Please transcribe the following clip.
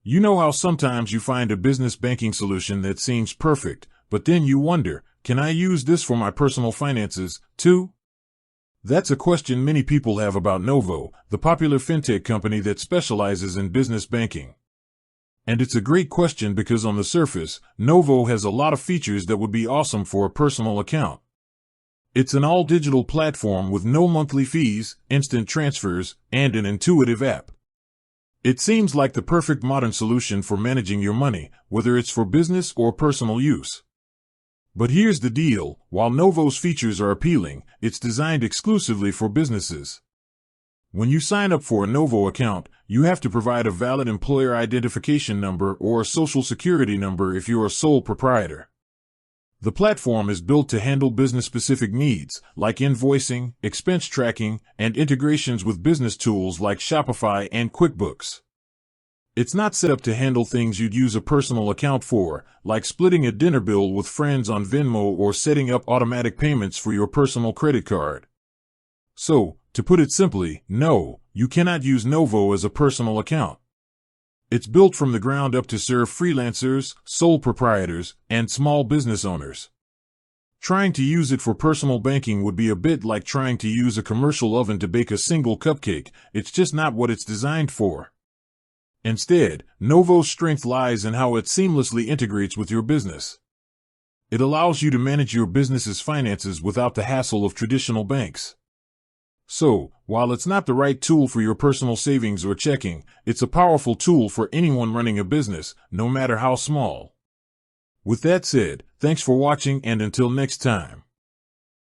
You know how sometimes you find a business banking solution that seems perfect, but then you wonder, can I use this for my personal finances, too? That's a question many people have about Novo, the popular fintech company that specializes in business banking. And it's a great question because on the surface, Novo has a lot of features that would be awesome for a personal account. It's an all-digital platform with no monthly fees, instant transfers, and an intuitive app. It seems like the perfect modern solution for managing your money, whether it's for business or personal use. But here's the deal, while Novo's features are appealing, it's designed exclusively for businesses. When you sign up for a Novo account, you have to provide a valid employer identification number or a social security number if you're a sole proprietor. The platform is built to handle business-specific needs, like invoicing, expense tracking, and integrations with business tools like Shopify and QuickBooks. It's not set up to handle things you'd use a personal account for, like splitting a dinner bill with friends on Venmo or setting up automatic payments for your personal credit card. So, to put it simply, no, you cannot use Novo as a personal account. It's built from the ground up to serve freelancers, sole proprietors, and small business owners. Trying to use it for personal banking would be a bit like trying to use a commercial oven to bake a single cupcake. It's just not what it's designed for. Instead, Novo's strength lies in how it seamlessly integrates with your business. It allows you to manage your business's finances without the hassle of traditional banks. So, while it's not the right tool for your personal savings or checking, it's a powerful tool for anyone running a business, no matter how small. With that said, thanks for watching and until next time.